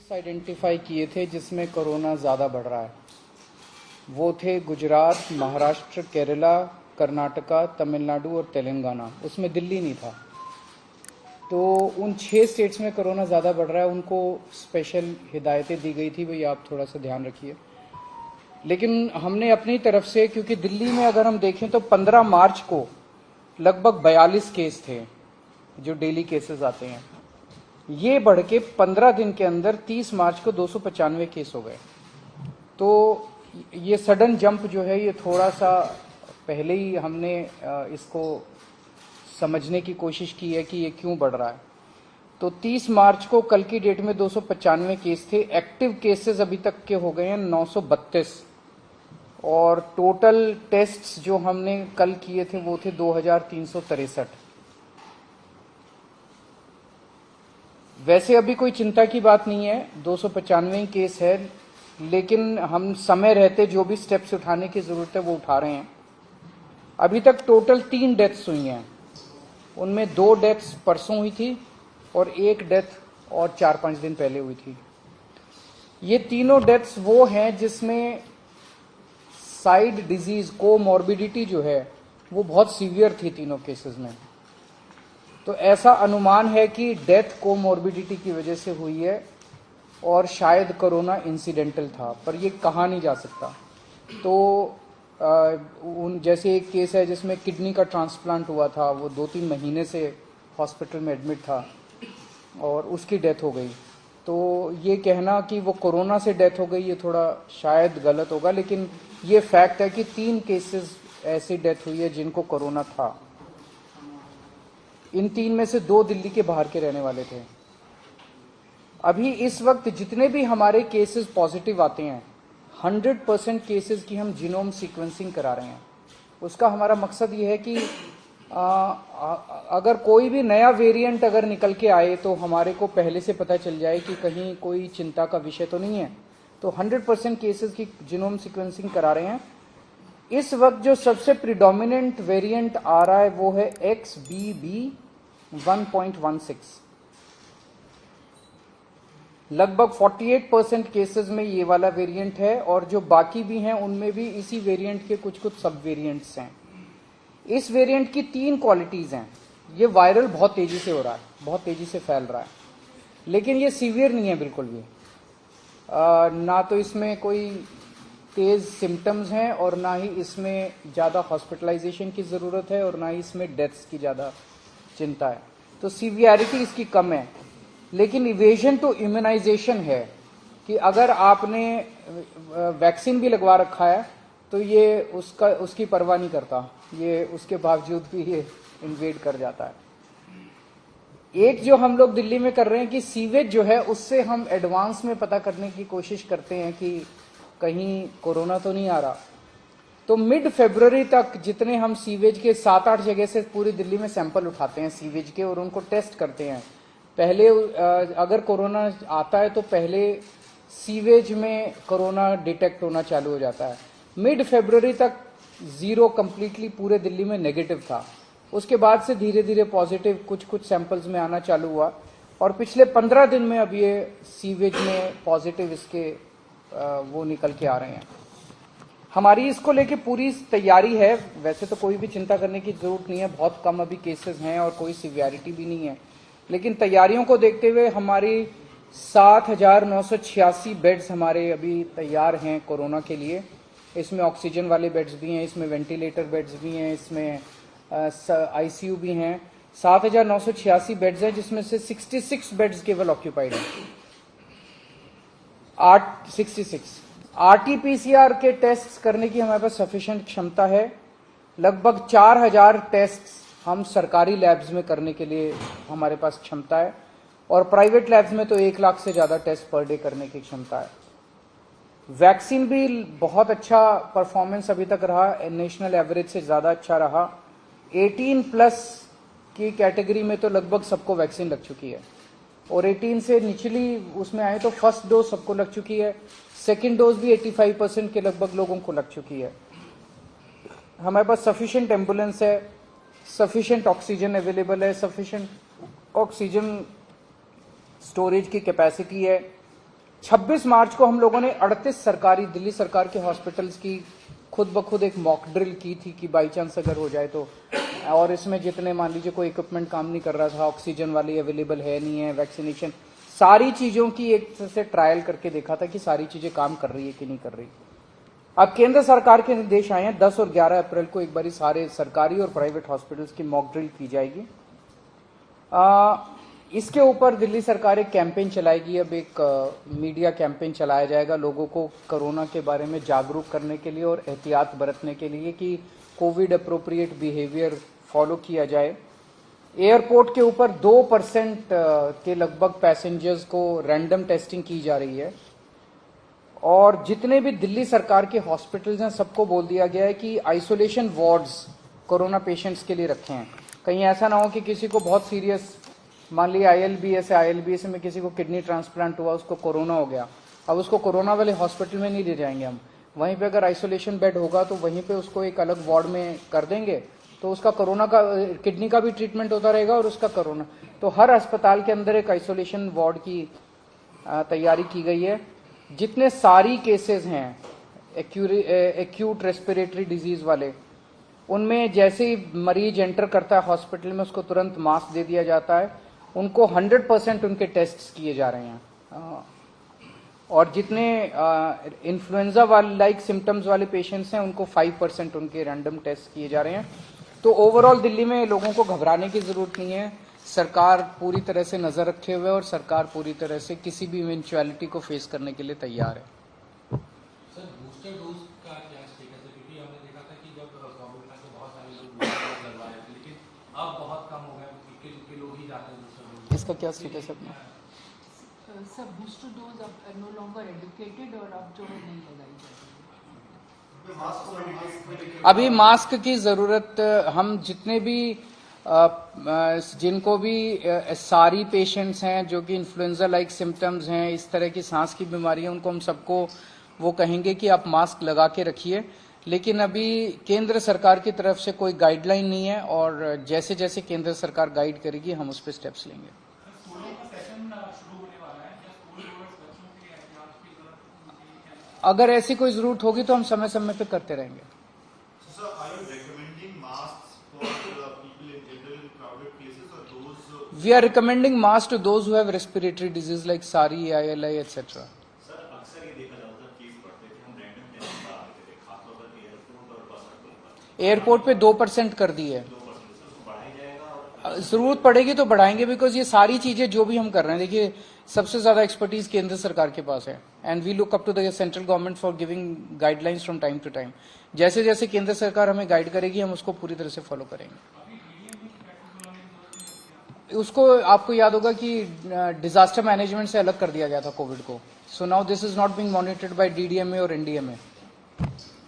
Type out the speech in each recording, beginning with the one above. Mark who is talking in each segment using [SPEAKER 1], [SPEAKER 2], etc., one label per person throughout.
[SPEAKER 1] States identify किए थे जिसमें कोरोना ज़्यादा बढ़ रहा है। वो थे गुजरात, महाराष्ट्र, केरला, कर्नाटका, तमिलनाडु और तेलंगाना। उसमें दिल्ली नहीं था। तो उन 6 स्टेट्स में कोरोना ज़्यादा बढ़ रहा है, उनको स्पेशल हिदायतें दी गई थी, भाई आप थोड़ा सा ध्यान रखिए। लेकिन हमने अपनी तरफ से, क्योंकि दिल्ली में अगर हम देखें तो 15 मार्च को लगभग 42 केस थे जो डेली केसेस आते हैं। ये बढ़ के 15 दिन के अंदर 30 मार्च को 295 केस हो गए। तो ये सडन जंप जो है, ये थोड़ा सा पहले ही हमने इसको समझने की कोशिश की है कि ये क्यों बढ़ रहा है। तो 30 मार्च को कल की डेट में 295 केस थे। एक्टिव केसेस अभी तक के हो गए हैं 932 और टोटल टेस्ट्स जो हमने कल किए थे वो थे 2363। वैसे अभी कोई चिंता की बात नहीं है, 295 केस है, लेकिन हम समय रहते जो भी स्टेप्स उठाने की जरूरत है वो उठा रहे हैं। अभी तक टोटल 3 डेथ्स हुई हैं, उनमें 2 डेथ्स परसों हुई थी और 1 डेथ और 4-5 दिन पहले हुई थी। ये तीनों डेथ्स वो हैं जिसमें साइड डिजीज कोमॉर्बिडिटी जो है वो बहुत सीवियर थी तीनों केसेस में। तो ऐसा अनुमान है कि डेथ कोमॉर्बिडिटी की वजह से हुई है और शायद कोरोना इंसिडेंटल था, पर ये कहा नहीं जा सकता। तो जैसे एक केस है जिसमें किडनी का ट्रांसप्लांट हुआ था, वो 2-3 महीने से हॉस्पिटल में एडमिट था और उसकी डेथ हो गई। तो ये कहना कि वो कोरोना से डेथ हो गई, ये थोड़ा शायद गलत होगा, लेकिन ये फैक्ट है कि 3 केसेस ऐसी डेथ हुई है जिनको कोरोना था। इन 3 में से 2 दिल्ली के बाहर के रहने वाले थे। अभी इस वक्त जितने भी हमारे केसेस पॉजिटिव आते हैं, 100% केसेस की हम जीनोम सीक्वेंसिंग करा रहे हैं। उसका हमारा मकसद ये है कि अगर कोई भी नया वेरिएंट अगर निकल के आए तो हमारे को पहले से पता चल जाए कि कहीं कोई चिंता का विषय तो नहीं है। तो 100% केसेस की जीनोम सीक्वेंसिंग करा रहे हैं। इस वक्त जो सबसे प्रिडोमिनेंट वेरिएंट आ रहा है वो है XBB.1.16। लगभग 48% केसेस में ये वाला वेरिएंट है और जो बाकी भी हैं उनमें भी इसी वेरिएंट के कुछ सब वेरिएंट्स हैं। इस वेरिएंट की 3 क्वालिटीज हैं। ये वायरल बहुत तेजी से हो रहा है, बहुत तेजी से फैल रहा है, लेकिन ये सीवियर नहीं है बिल्कुल भी। ना तो इसमें कोई तेज सिम्टम्स हैं और ना ही इसमें ज़्यादा हॉस्पिटलाइजेशन की ज़रूरत है और ना ही इसमें डेथ्स की ज़्यादा चिंता है। तो सीवियरिटी इसकी कम है, लेकिन इवेजन टू इम्यूनाइजेशन है कि अगर आपने वैक्सीन भी लगवा रखा है तो ये उसकी परवाह नहीं करता, ये उसके बावजूद भी ये इन्वेड कर जाता है। एक जो हम लोग दिल्ली में कर रहे हैं कि सीवेज जो है उससे हम एडवांस में पता करने की कोशिश करते हैं कि कहीं कोरोना तो नहीं आ रहा। तो मिड फरवरी तक जितने हम सीवेज के 7-8 जगह से पूरी दिल्ली में सैंपल उठाते हैं सीवेज के और उनको टेस्ट करते हैं। पहले अगर कोरोना आता है तो पहले सीवेज में कोरोना डिटेक्ट होना चालू हो जाता है। मिड फरवरी तक 0 कंप्लीटली पूरे दिल्ली में नेगेटिव था। उसके बाद से धीरे धीरे पॉजिटिव कुछ सैंपल्स में आना चालू हुआ और पिछले 15 दिन में अब ये सीवेज में पॉजिटिव इसके वो निकल के आ रहे हैं। हमारी इसको लेके पूरी तैयारी है। वैसे तो कोई भी चिंता करने की जरूरत नहीं है, बहुत कम अभी केसेस हैं और कोई सीवियरिटी भी नहीं है, लेकिन तैयारियों को देखते हुए हमारी 7,986 बेड्स हमारे अभी तैयार हैं कोरोना के लिए। इसमें ऑक्सीजन वाले बेड्स भी हैं, इसमें वेंटिलेटर बेड्स भी हैं, इसमें आईसीयू भी हैं। 7,986 बेड्स हैं जिसमें से 66 बेड्स केवल ऑक्यूपाइड हैं। 66 RT-PCR के टेस्ट करने की हमारे पास सफिशिएंट क्षमता है। लगभग 4,000 टेस्ट हम सरकारी लैब्स में करने के लिए हमारे पास क्षमता है और प्राइवेट लैब्स में तो 1 लाख से ज्यादा टेस्ट पर डे करने की क्षमता है। वैक्सीन भी बहुत अच्छा परफॉर्मेंस अभी तक रहा, नेशनल एवरेज से ज्यादा अच्छा रहा। 18+ की कैटेगरी में तो लगभग सबको वैक्सीन लग चुकी है और 18 से निचली उसमें आए तो फर्स्ट डोज सबको लग चुकी है, सेकेंड डोज भी 85% के लगभग लोगों को लग चुकी है। हमारे पास सफिशिएंट एम्बुलेंस है, सफिशिएंट ऑक्सीजन अवेलेबल है, सफिशिएंट ऑक्सीजन स्टोरेज की कैपेसिटी है। 26 मार्च को हम लोगों ने 38 सरकारी दिल्ली सरकार के हॉस्पिटल्स की खुद ब खुद एक मॉक ड्रिल की थी कि बाई चांस अगर हो जाए तो, और इसमें जितने मान लीजिए कोई इक्विपमेंट काम नहीं कर रहा था, ऑक्सीजन वाली अवेलेबल है नहीं है, वैक्सीनेशन, सारी चीजों की एक से ट्रायल करके देखा था कि सारी चीजें काम कर रही है कि नहीं कर रही। अब केंद्र सरकार के निर्देश आए हैं, 10 और 11 अप्रैल को एक बारी सारे सरकारी और प्राइवेट हॉस्पिटल्स की मॉक ड्रिल की जाएगी। इसके ऊपर दिल्ली सरकार एक कैंपेन चलाएगी, अब एक मीडिया कैंपेन चलाया जाएगा लोगों को कोरोना के बारे में जागरूक करने के लिए और एहतियात बरतने के लिए कि कोविड अप्रोप्रिएट बिहेवियर फॉलो किया जाए। एयरपोर्ट के ऊपर 2% के लगभग पैसेंजर्स को रैंडम टेस्टिंग की जा रही है, और जितने भी दिल्ली सरकार के हॉस्पिटल्स हैं सबको बोल दिया गया है कि आइसोलेशन वार्ड्स कोरोना पेशेंट्स के लिए रखे हैं। कहीं ऐसा ना हो कि किसी को बहुत सीरियस, मान लिया आईएलबीएस में किसी को किडनी ट्रांसप्लांट हुआ, उसको कोरोना हो गया, अब उसको कोरोना वाले हॉस्पिटल में नहीं ले जाएंगे हम, वहीं पे अगर आइसोलेशन बेड होगा तो वहीं पे उसको एक अलग वार्ड में कर देंगे, तो उसका कोरोना का, किडनी का भी ट्रीटमेंट होता रहेगा और उसका कोरोना। तो हर अस्पताल के अंदर एक आइसोलेशन वार्ड की तैयारी की गई है। जितने सारी केसेस हैं एक्यूट रेस्पिरेटरी डिजीज वाले, उनमें जैसे ही मरीज एंटर करता है हॉस्पिटल में उसको तुरंत मास्क दे दिया जाता है, उनको 100% उनके टेस्ट किए जा रहे हैं। और जितने इन्फ्लुएंजा वाले लाइक सिम्टम्स वाले पेशेंट्स हैं उनको 5% उनके रैंडम टेस्ट किए जा रहे हैं। तो ओवरऑल दिल्ली में लोगों को घबराने की जरूरत नहीं है, सरकार पूरी तरह से नजर रखे हुए और सरकार पूरी तरह से किसी भी इवेंचुअलिटी को फेस करने के लिए तैयार है।
[SPEAKER 2] सर, बूस्टर डोज का क्या स्टेटस है? क्योंकि हमने देखा था कि जब कोविड में तो बहुत सारे लोग बूस्टर डोज लगवा रहे थे, लेकिन अब बहुत कम हो गया, इक्के लोग ही जाते हैं बूस्टर डोज।
[SPEAKER 1] इसका क्या स्टेटस है?
[SPEAKER 3] सब बूस्टर डोज अब नो लॉन्गर एडुकेटेड और अब जो है नहीं लगाई जाती।
[SPEAKER 1] अभी मास्क की जरूरत, हम जितने भी जिनको भी सारी पेशेंट्स हैं जो कि इन्फ्लुएंजा लाइक सिम्टम्स हैं, इस तरह की सांस की बीमारी है, उनको हम सबको वो कहेंगे कि आप मास्क लगा के रखिए। लेकिन अभी केंद्र सरकार की तरफ से कोई गाइडलाइन नहीं है, और जैसे जैसे केंद्र सरकार गाइड करेगी हम उस पर स्टेप्स लेंगे। अगर ऐसी कोई जरूरत होगी तो हम समय समय पे करते रहेंगे। We are recommending masks to those who have respiratory disease like SARI, AILI, etc.
[SPEAKER 4] Sir, अक्सर ये देखा जाता है केस बढ़ते थे, हम रैंडम टेस्ट करा देते थे, खासतौर पर एयरपोर्ट और बस अड्डों पर।
[SPEAKER 1] एयरपोर्ट पे 2% कर दी है,
[SPEAKER 4] 2% बढ़ाई जाएगा और
[SPEAKER 1] जरूरत पड़ेगी तो बढ़ाएंगे, बिकॉज ये सारी चीजें जो भी हम कर रहे हैं, देखिए सबसे ज्यादा एक्सपर्टीज केंद्र सरकार के पास है, and we look up to the central government for giving guidelines from time to time. जैसे जैसे केंद्र सरकार हमें गाइड करेगी हम उसको पूरी तरह से फॉलो करेंगे। उसको आपको याद होगा कि डिजास्टर मैनेजमेंट से अलग कर दिया गया था कोविड को, so now this is not being monitored by DDMA और एनडीएमए।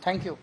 [SPEAKER 1] Thank you.